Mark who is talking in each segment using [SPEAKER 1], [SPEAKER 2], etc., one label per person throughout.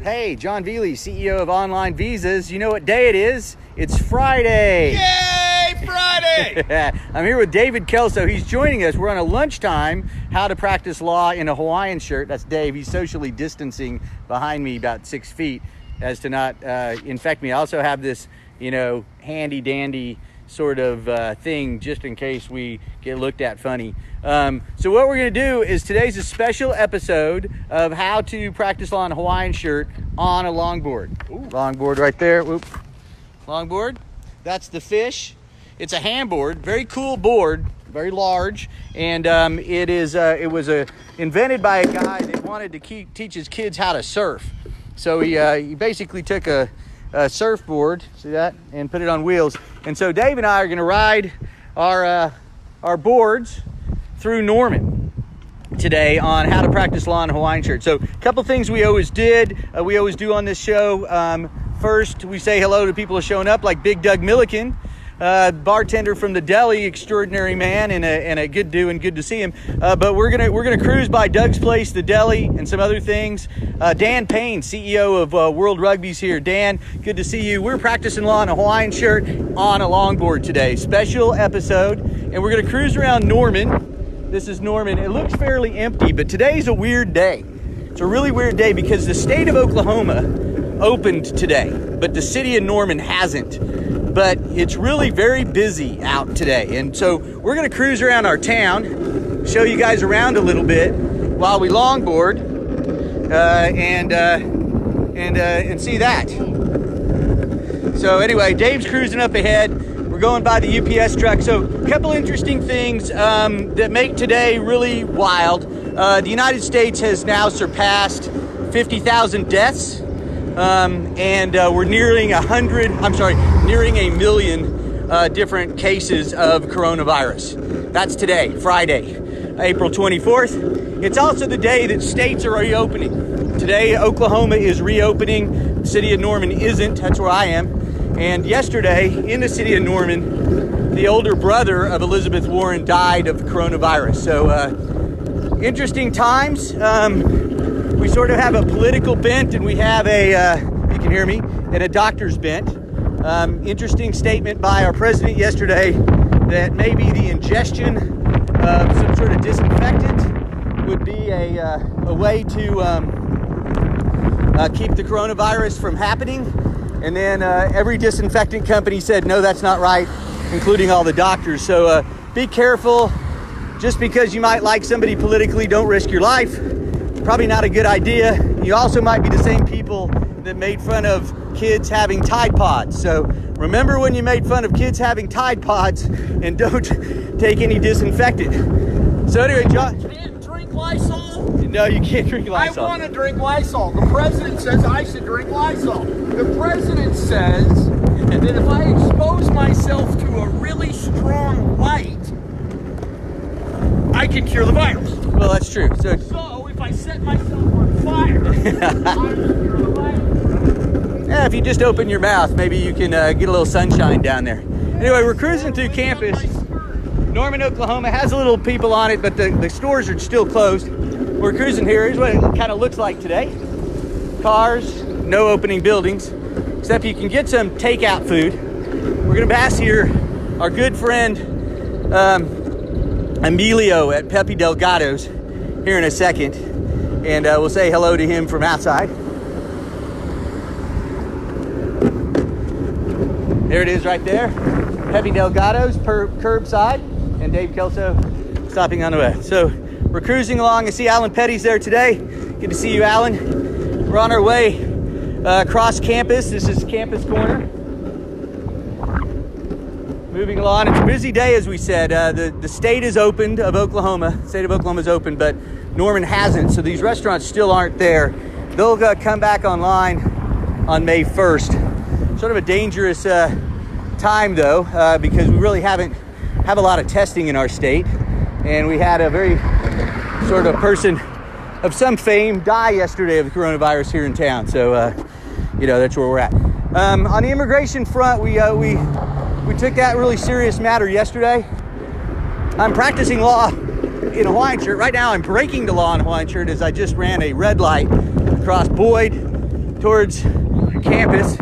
[SPEAKER 1] Hey, Jon Velie, CEO of OnlineVisas. You know what day it is? It's Friday.
[SPEAKER 2] Yay, Friday!
[SPEAKER 1] I'm here with David Kelso. He's joining us. We're on a lunchtime, how to practice law in a Hawaiian shirt. That's Dave. He's socially distancing behind me about 6 feet as to not infect me. I also have this, handy dandy sort of thing just in case we get looked at funny. So what we're going to do is today's a special episode of how to practice law in a Hawaiian shirt on a longboard. Ooh. Longboard right there. Whoop. Longboard. That's the fish. It's a handboard, very cool board, very large, and it was invented by a guy that wanted to teach his kids how to surf. So he basically took a surfboard, see that, and put it on wheels. And so Dave and I are going to ride our boards through Norman today on how to practice law in a Hawaiian shirt. So a couple things we always do on this show. First, we say hello to people who are showing up, like Big Doug Milliken, bartender from the deli, extraordinary man, and a good to see him. But we're gonna cruise by Doug's Place, the deli, and some other things. Dan Payne, CEO of World Rugby's here. Dan, good to see you. We're practicing law in a Hawaiian shirt on a longboard today. Special episode, and we're gonna cruise around Norman. This is Norman. It looks fairly empty, but today's a weird day. It's a really weird day because the state of Oklahoma opened today, but the city of Norman hasn't. But it's really very busy out today, and so we're going to cruise around our town, show you guys around a little bit while we longboard, and see that. So anyway, Dave's cruising up ahead. We're going by the UPS truck. So a couple interesting things that make today really wild. The United States has now surpassed 50,000 deaths. And we're nearing a million different cases of coronavirus. That's today, Friday, April 24th. It's also the day that states are reopening. Today, Oklahoma is reopening. The city of Norman isn't. That's where I am. And yesterday, in the city of Norman, the older brother of Elizabeth Warren died of coronavirus. So, interesting times. We sort of have a political bent, and we have you can hear me, and a doctor's bent. Interesting statement by our president yesterday that maybe the ingestion of some sort of disinfectant would be a way to keep the coronavirus from happening. And then every disinfectant company said, no, that's not right, including all the doctors. So be careful. Just because you might like somebody politically, don't risk your life. Probably not a good idea. You also might be the same people that made fun of kids having Tide Pods. So remember when you made fun of kids having Tide Pods, and don't take any disinfectant. So anyway, John.
[SPEAKER 2] You can't drink Lysol?
[SPEAKER 1] No, you can't drink Lysol.
[SPEAKER 2] I want to drink Lysol. The president says I should drink Lysol. The president says that if I expose myself to a really strong light, I can cure the virus.
[SPEAKER 1] Well, that's true. So
[SPEAKER 2] if I set myself on fire, I can cure the virus.
[SPEAKER 1] Yeah, if you just open your mouth, maybe you can get a little sunshine down there. Anyway, we're cruising through campus. Norman, Oklahoma has a little people on it, but the stores are still closed. We're cruising here. Here's what it kind of looks like today. Cars, no opening buildings, except you can get some takeout food. We're going to pass here our good friend Emilio at Pepe Delgado's here in a second, and we'll say hello to him from outside. There it is right there, Pepe Delgado's curbside, and Dave Kelso stopping on the way. So we're cruising along. I see Alan Petty's there today. Good to see you, Alan. We're on our way across campus. This is Campus Corner. Moving along. It's a busy day, as we said. The state is opened of Oklahoma. The state of Oklahoma is open, but Norman hasn't. So these restaurants still aren't there. They'll come back online on May 1st. Sort of a dangerous time, though, because we really have a lot of testing in our state. And we had a very sort of person of some fame die yesterday of the coronavirus here in town. So, that's where we're at. On the immigration front, we took that really serious matter yesterday. I'm practicing law in a Hawaiian shirt. Right now, I'm breaking the law in a Hawaiian shirt as I just ran a red light across Boyd towards campus.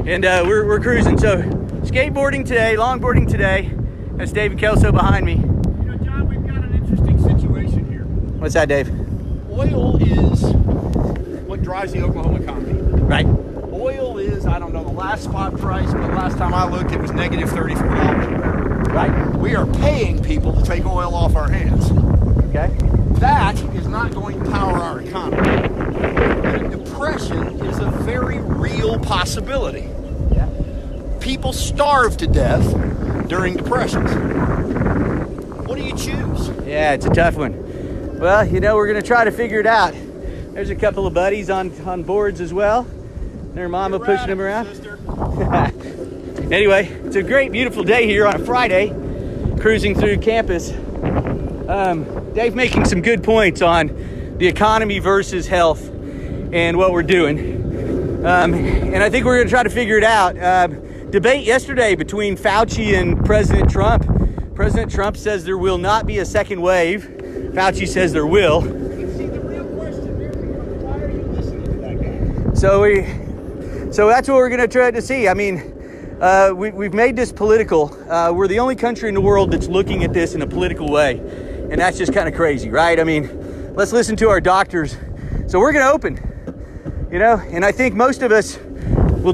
[SPEAKER 1] And we're cruising. So skateboarding today, longboarding today. That's Dave and Kelso behind me.
[SPEAKER 2] You know, John, we've got an interesting situation here.
[SPEAKER 1] What's that, Dave?
[SPEAKER 2] Oil is what drives the Oklahoma economy.
[SPEAKER 1] Right.
[SPEAKER 2] Oil is, I don't know the last spot price, but last time I looked, it was negative $34 a barrel.
[SPEAKER 1] Right.
[SPEAKER 2] We are paying people to take oil off our hands.
[SPEAKER 1] Okay.
[SPEAKER 2] That is not going to power our economy. And depression is a very real possibility.
[SPEAKER 1] Yeah.
[SPEAKER 2] People starve to death during depressions. What do you choose?
[SPEAKER 1] Yeah, it's a tough one. Well, you know, we're going to try to figure it out. There's a couple of buddies on boards as well. Their mama pushing them around. Anyway, it's a great, beautiful day here on a Friday, cruising through campus. Dave making some good points on the economy versus health and what we're doing. And I think we're going to try to figure it out. Debate yesterday between Fauci and President Trump. President Trump says there will not be a second wave. Fauci says there will.
[SPEAKER 2] See, the real question here becomes, why are you listening to that guy?
[SPEAKER 1] So that's what we're going to try to see. I mean, we've made this political. We're the only country in the world that's looking at this in a political way. And that's just kind of crazy, right? I mean, let's listen to our doctors. So we're going to open, you know, and I think most of us we'll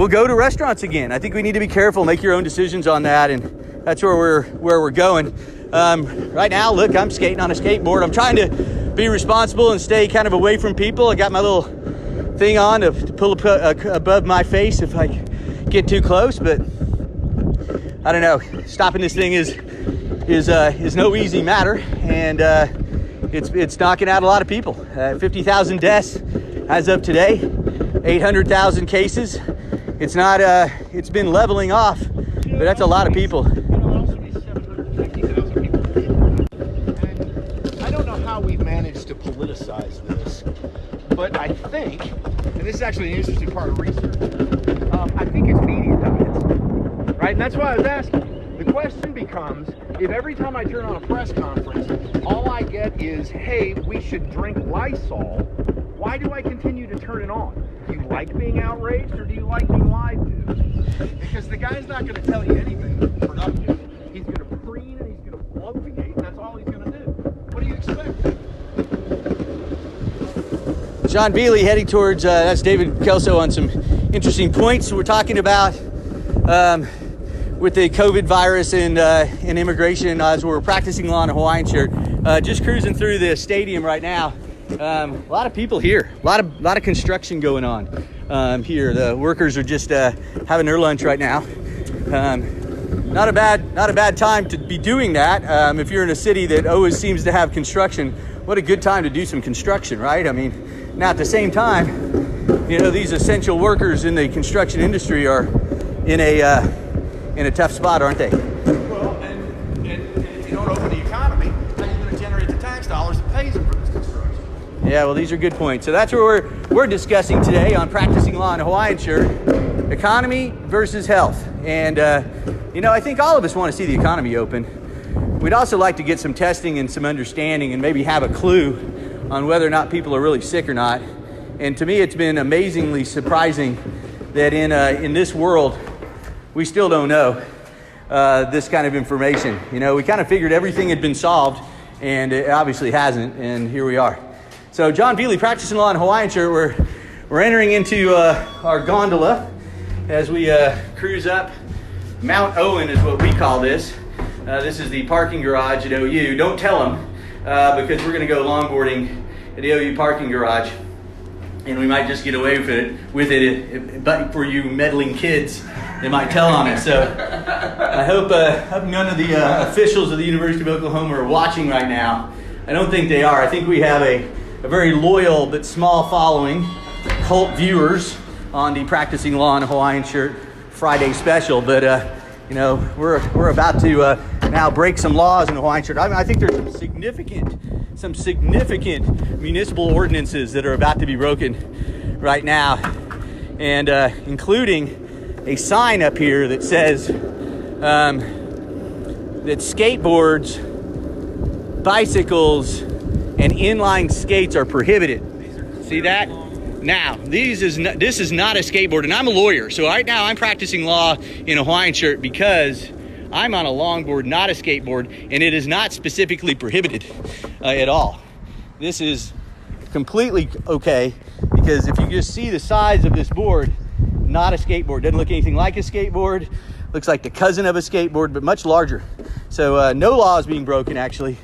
[SPEAKER 1] go to restaurants again. I think we need to be careful, make your own decisions on that. And that's where we're going. Right now, look, I'm skating on a skateboard. I'm trying to be responsible and stay kind of away from people. I got my little thing on to pull above my face if I get too close, but I don't know. Stopping this thing is no easy matter, and it's knocking out a lot of people. 50,000 deaths as of today, 800,000 cases. It's not. It's been leveling off, but that's a lot of people.
[SPEAKER 2] I don't know how we've managed to politicize this, but I think, and this is actually an interesting part of research, I think it's media diets, right? And that's why I was asking. The question becomes, if every time I turn on a press conference, all I get is, hey, we should drink Lysol, why do I continue to turn it on? Do you like being outraged, or do you like being lied to? Because the guy's not going to tell you anything productive. He's going to preen and he's going to bloviate, and that's all he's going to do. What do you expect?
[SPEAKER 1] Jon Velie heading towards, that's David Kelso on some interesting points we're talking about with the COVID virus and immigration as we're practicing law in a Hawaiian shirt. Just cruising through the stadium right now. A lot of people here, a lot of construction going on here. The workers are just having their lunch right now. Not a bad time to be doing that. If you're in a city that always seems to have construction, what a good time to do some construction, right? I mean, now at the same time, you know, these essential workers in the construction industry are in a tough spot, aren't they?
[SPEAKER 2] Well, and if you don't open the economy, how are you going to generate the tax dollars that pays them for this construction?
[SPEAKER 1] Yeah, well, these are good points. So that's what we're discussing today on Practicing Law in a Hawaiian Shirt: economy versus health. And you know, I think all of us want to see the economy open. We'd also like to get some testing and some understanding, and maybe have a clue on whether or not people are really sick or not. And to me, it's been amazingly surprising that in this world, we still don't know this kind of information. You know, we kind of figured everything had been solved, and it obviously hasn't, and here we are. So Jon Velie, Practicing Law in Hawaiian Shirt, we're entering into our gondola as we cruise up Mount Owen is what we call this. This is the parking garage at OU. Don't tell them because we're going to go longboarding at the OU parking garage, and we might just get away with it. But for you meddling kids, they might tell on us. So I hope none of the officials of the University of Oklahoma are watching right now. I don't think they are. I think we have a very loyal but small following, cult viewers on the Practicing Law in a Hawaiian Shirt Friday special. But you know, we're about to now break some laws in the Hawaiian Shirt. I think there's some significant municipal ordinances that are about to be broken right now, and including a sign up here that says that skateboards, bicycles, and inline skates are prohibited.
[SPEAKER 2] These are
[SPEAKER 1] See that? Now, this is not a skateboard, and I'm a lawyer, so right now I'm practicing law in a Hawaiian shirt because I'm on a longboard, not a skateboard, and it is not specifically prohibited at all. This is completely okay, because if you just see the size of this board, not a skateboard. Doesn't look anything like a skateboard. Looks like the cousin of a skateboard, but much larger. So no law is being broken, actually.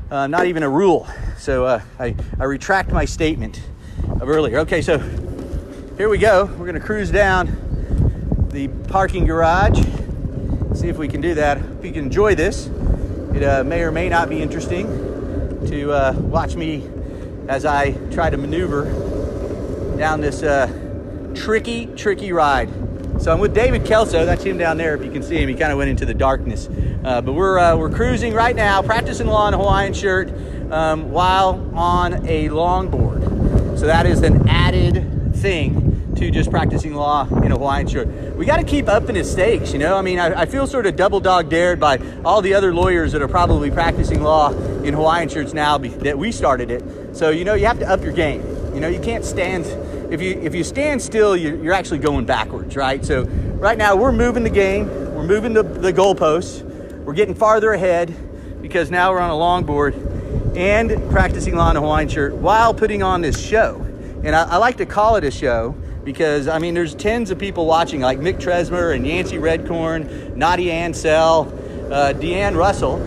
[SPEAKER 1] Not even a rule. So I retract my statement of earlier. Okay, so here we go. We're gonna cruise down the parking garage. See if we can do that. If you can enjoy this. It may or may not be interesting to watch me as I try to maneuver down this tricky ride. So I'm with David Kelso. That's him down there. If you can see him, he kind of went into the darkness. But we're cruising right now, practicing law in a Hawaiian shirt while on a longboard. So that is an added thing to just practicing law in a Hawaiian shirt. We got to keep upping his stakes, you know? I mean, I feel sort of double dog dared by all the other lawyers that are probably practicing law in Hawaiian shirts now that we started it. So, you know, you have to up your game. You know, you can't stand, if you stand still, you're actually going backwards, right? So right now we're moving the game, we're moving the goalposts, we're getting farther ahead because now we're on a longboard and practicing law in a Hawaiian shirt while putting on this show. And I like to call it a show because, I mean, there's tens of people watching, like Mick Tresmer and Yancey Redcorn, Nadia Ansell, Deanne Russell,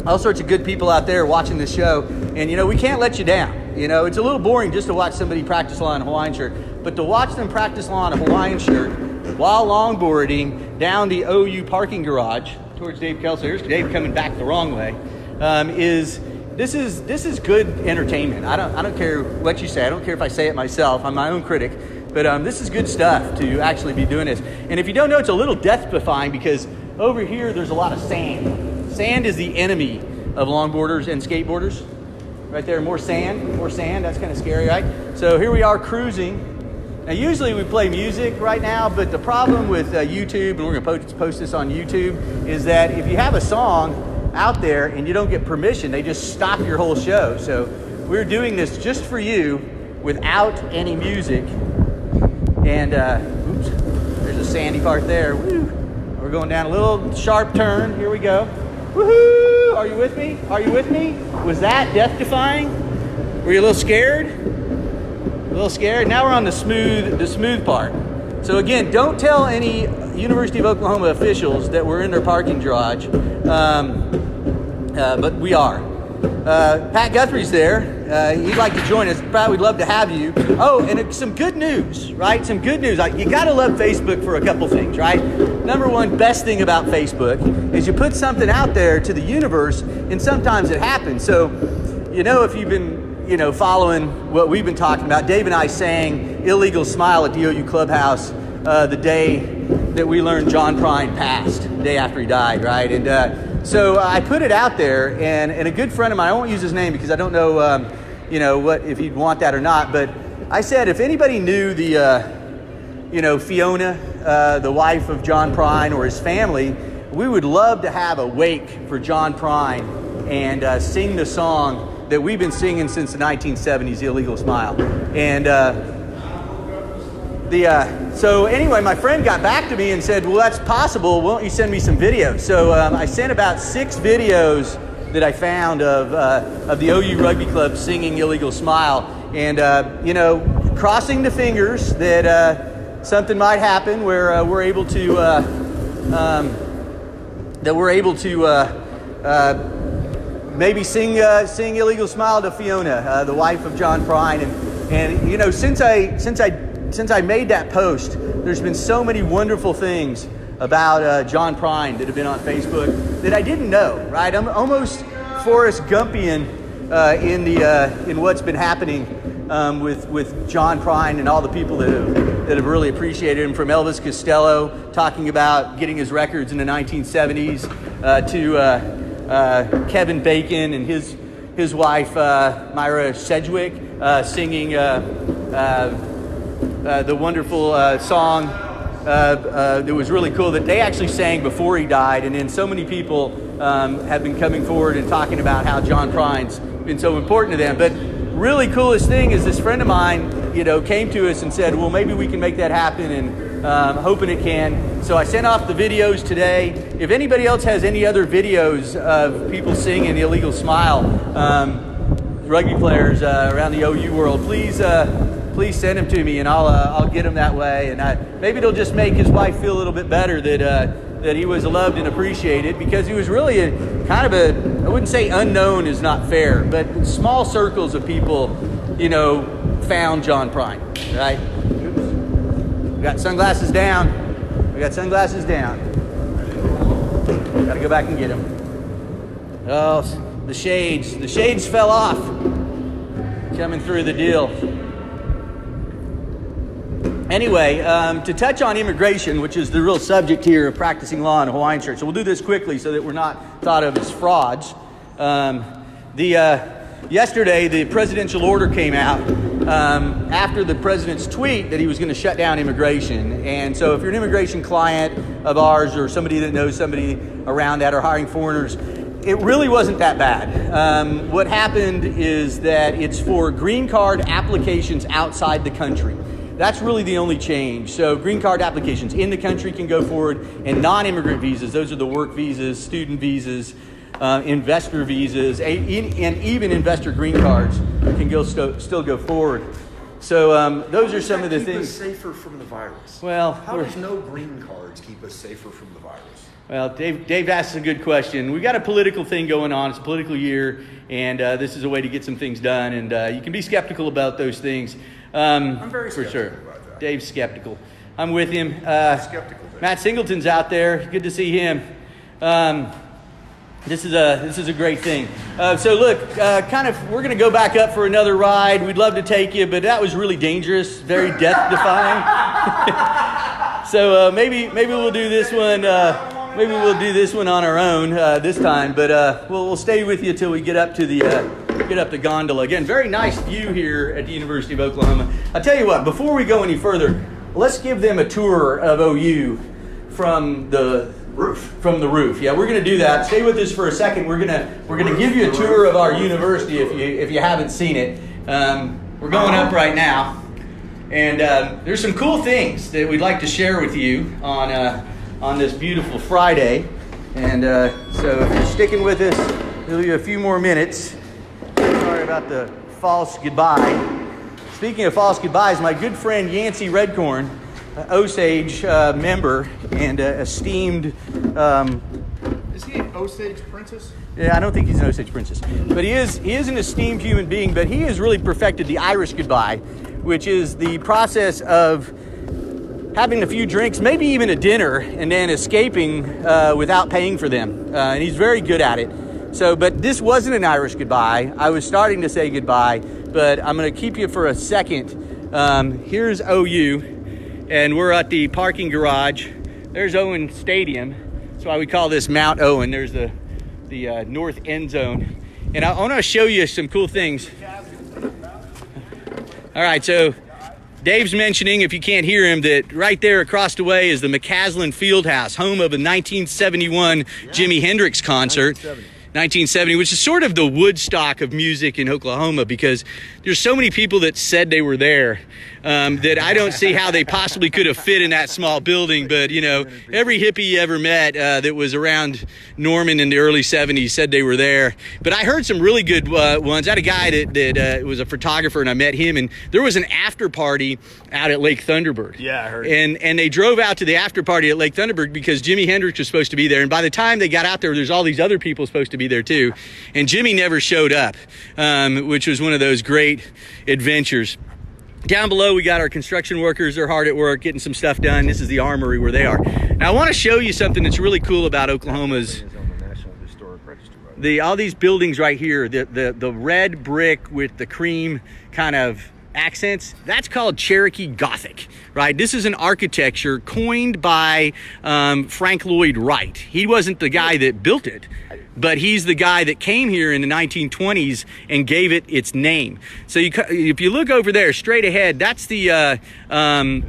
[SPEAKER 1] all sorts of good people out there watching this show. And, you know, we can't let you down. You know, it's a little boring just to watch somebody practice law in a Hawaiian shirt, but to watch them practice law in a Hawaiian shirt while longboarding down the OU parking garage towards Dave Kelso, here's Dave coming back the wrong way, this is good entertainment. I don't care what you say. I don't care if I say it myself. I'm my own critic. But this is good stuff to actually be doing this. And if you don't know, it's a little death-defying because over here there's a lot of sand. Sand is the enemy of longboarders and skateboarders. Right there, more sand. That's kind of scary, right? So here we are cruising. Now, usually we play music right now, but the problem with YouTube, and we're going to post this on YouTube, is that if you have a song out there and you don't get permission, they just stop your whole show. So we're doing this just for you without any music. And oops, there's a sandy part there. Woo. We're going down a little sharp turn. Here we go. Woohoo! Are you with me? Are you with me? Was that death-defying? Were you a little scared? A little scared? Now we're on the smooth part. So again, don't tell any University of Oklahoma officials that we're in their parking garage, but we are. Pat Guthrie's there. He'd like to join us. Pat, we'd love to have you. Oh, and some good news, right? Some good news. Like, you got to love Facebook for a couple things, right? Number one, best thing about Facebook is you put something out there to the universe, and sometimes it happens. So, you know, if you've been, you know, following what we've been talking about, Dave and I sang Illegal Smile at the OU Clubhouse the day that we learned John Prine passed, the day after he died, right? And so I put it out there, and a good friend of mine, I won't use his name because I don't know, you know, what if he'd want that or not, but I said if anybody knew the, you know, Fiona, the wife of John Prine, or his family, we would love to have a wake for John Prine and sing the song that we've been singing since the 1970s, Illegal Smile. And so anyway, my friend got back to me and said, well, that's possible. Why don't you send me some videos? So I sent about 6 videos that I found of the OU Rugby Club singing Illegal Smile. And, you know, crossing the fingers that something might happen where we're able to, maybe sing Illegal Smile to Fiona, the wife of John Prine. And you know, since I made that post, there's been so many wonderful things about John Prine that have been on Facebook that I didn't know, right? I'm almost Forrest Gumpian in what's been happening with John Prine and all the people that have really appreciated him, from Elvis Costello talking about getting his records in the 1970s to Kevin Bacon and his wife Myra Sedgwick singing the wonderful song that was really cool that they actually sang before he died. And then so many people have been coming forward and talking about how John Prine's been so important to them. But really coolest thing is this friend of mine, you know, came to us and said, well, maybe we can make that happen, and hoping it can. So I sent off the videos today. If anybody else has any other videos of people singing the Illegal Smile, rugby players around the OU world, please send them to me, and I'll get them that way. And maybe it'll just make his wife feel a little bit better that he was loved and appreciated, because he was really a kind of a, I wouldn't say unknown is not fair, but small circles of people, you know, found Jon Prine, right? Oops. We got sunglasses down. We got sunglasses down. Gotta go back and get them. Oh, the shades fell off. Coming through the deal. Anyway, to touch on immigration, which is the real subject here of practicing law in a Hawaiian shirt. So we'll do this quickly so that we're not thought of as frauds. Yesterday, the presidential order came out after the president's tweet that he was going to shut down immigration. And so if you're an immigration client of ours, or somebody that knows somebody around that, or hiring foreigners, it really wasn't that bad. What happened is that it's for green card applications outside the country. That's really the only change. So green card applications in the country can go forward, and non-immigrant visas, those are the work visas, student visas, investor visas, and even investor green cards can still go forward. So those are some of the things.
[SPEAKER 3] Keep us safer from the virus.
[SPEAKER 1] Well,
[SPEAKER 3] how does no green cards keep us safer from the virus?
[SPEAKER 1] Well, Dave asks a good question. We've got a political thing going on. It's a political year, and this is a way to get some things done. And you can be skeptical about those things.
[SPEAKER 3] I'm very skeptical
[SPEAKER 1] for sure.
[SPEAKER 3] about that.
[SPEAKER 1] Dave's skeptical. I'm with him.
[SPEAKER 3] Skeptical.
[SPEAKER 1] Matt Singleton's out there. Good to see him. This is a great thing. So look, we're going to go back up for another ride. We'd love to take you, but that was really dangerous, very death-defying. So maybe we'll do this one. Maybe we'll do this one on our own this time. But we'll stay with you till we get up to the gondola. Again, very nice view here at the University of Oklahoma. I'll tell you what. Before we go any further, let's give them a tour of OU from the roof. Yeah, we're going to do that. Stay with us for a second. We're going to give you a tour of our university if you haven't seen it. We're going up right now, and there's some cool things that we'd like to share with you on this beautiful Friday. And so if you're sticking with us, we'll give you a few more minutes. Sorry about the false goodbye. Speaking of false goodbyes, my good friend Yancey Redcorn, Osage member and esteemed.
[SPEAKER 3] Is he an Osage princess?
[SPEAKER 1] Yeah, I don't think he's an Osage princess, but he is an esteemed human being. But he has really perfected the Irish goodbye, which is the process of having a few drinks, maybe even a dinner, and then escaping without paying for them. And he's very good at it. So, but this wasn't an Irish goodbye. I was starting to say goodbye, but I'm going to keep you for a second. Here's OU. And we're at the parking garage. There's Owen Stadium. That's why we call this Mount Owen. There's the north end zone. And I want to show you some cool things. All right, so Dave's mentioning, if you can't hear him, that right there across the way is the McCaslin Fieldhouse, home of a 1971 Jimi Hendrix concert. 1970, which is sort of the Woodstock of music in Oklahoma, because there's so many people that said they were there that I don't see how they possibly could have fit in that small building. But, you know, every hippie you ever met that was around Norman in the early 70s said they were there. But I heard some really good ones. I had a guy that was a photographer, and I met him, and there was an after party out at Lake Thunderbird.
[SPEAKER 3] Yeah, I heard.
[SPEAKER 1] And they drove out to the after party at Lake Thunderbird because Jimi Hendrix was supposed to be there. And by the time they got out there, there's all these other people supposed to be there too. And Jimmy never showed up, which was one of those great adventures. Down below, we got our construction workers. They're hard at work getting some stuff done. This is the armory where they are. Now, I want to show you something that's really cool about Oklahoma's. All these buildings right here, the red brick with the cream kind of accents, that's called Cherokee Gothic, right? This is an architecture coined by Frank Lloyd Wright. He wasn't the guy that built it, but he's the guy that came here in the 1920s and gave it its name. So if you look over there straight ahead, that's the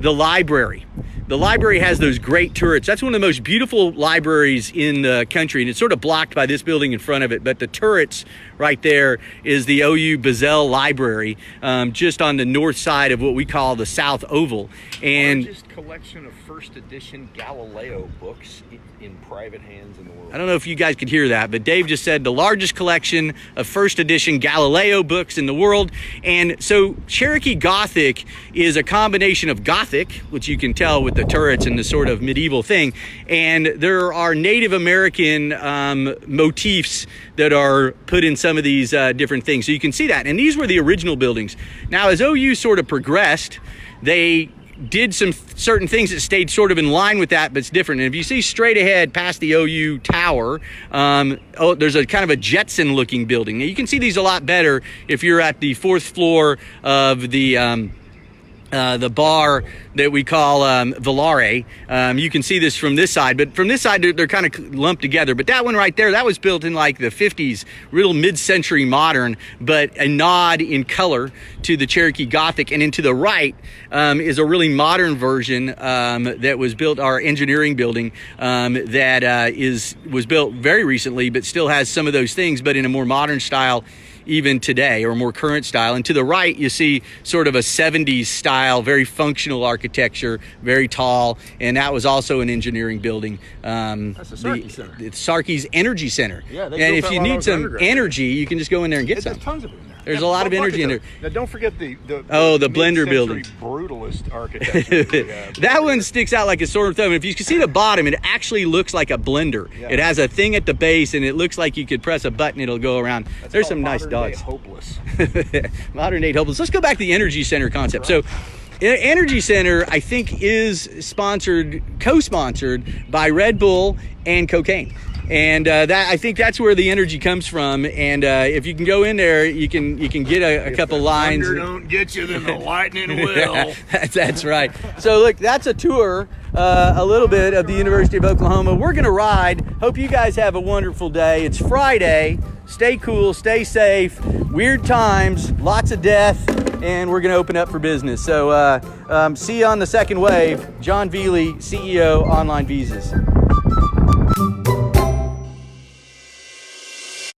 [SPEAKER 1] library. the library has those great turrets. That's one of the most beautiful libraries in the country, and it's sort of blocked by this building in front of it. But the turrets right there is the OU Bazell Library, just on the north side of what we call the South Oval. And
[SPEAKER 2] largest collection of first edition Galileo books in private hands in the world.
[SPEAKER 1] I don't know if you guys could hear that, but Dave just said the largest collection of first edition Galileo books in the world. And so Cherokee Gothic is a combination of Gothic, which you can tell with the turrets and the sort of medieval thing, and there are Native American motifs that are put in some of these different things. So you can see that. And these were the original buildings. Now, as OU sort of progressed, they did some certain things that stayed sort of in line with that, but it's different. And if you see straight ahead past the OU tower, there's a kind of a Jetson looking building. Now you can see these a lot better if you're at the 4th floor of the bar that we call Volare. You can see this from this side, but from this side they're kind of lumped together. But that one right there, that was built in like the 50s, real mid-century modern, but a nod in color to the Cherokee Gothic. And into the right is a really modern version that was built, our engineering building, that was built very recently, but still has some of those things, but in a more modern style even today, or more current style. And to the right, you see sort of a 70s style, very functional architecture, very tall, and that was also an engineering building.
[SPEAKER 2] That's the Sarkey Center.
[SPEAKER 1] It's Sarkey's Energy Center.
[SPEAKER 2] Yeah,
[SPEAKER 1] and if you need some energy, you can just go in there and get some.
[SPEAKER 2] There's tons of it in there.
[SPEAKER 1] There's a lot of energy in there.
[SPEAKER 2] Now, don't forget the
[SPEAKER 1] blender building.
[SPEAKER 2] Brutalist architecture.
[SPEAKER 1] That one sticks out like a sore thumb. If you can see the bottom, it actually looks like a blender. Yeah. It has a thing at the base, and it looks like you could press a button, it'll go around. There's some nice dogs.
[SPEAKER 2] Hopeless.
[SPEAKER 1] Modern day hopeless. Let's go back to the Energy Center concept. Right. So Energy Center, I think, is co-sponsored by Red Bull and cocaine. And that, I think that's where the energy comes from. And if you can go in there, you can get a couple lines.
[SPEAKER 2] If the thunder don't get you, then the lightning will.
[SPEAKER 1] That's right. So look, that's a tour, a little bit of the University of Oklahoma. We're gonna ride. Hope you guys have a wonderful day. It's Friday. Stay cool, stay safe. Weird times, lots of death, and we're gonna open up for business. So see you on the second wave. Jon Velie, CEO, OnlineVisas.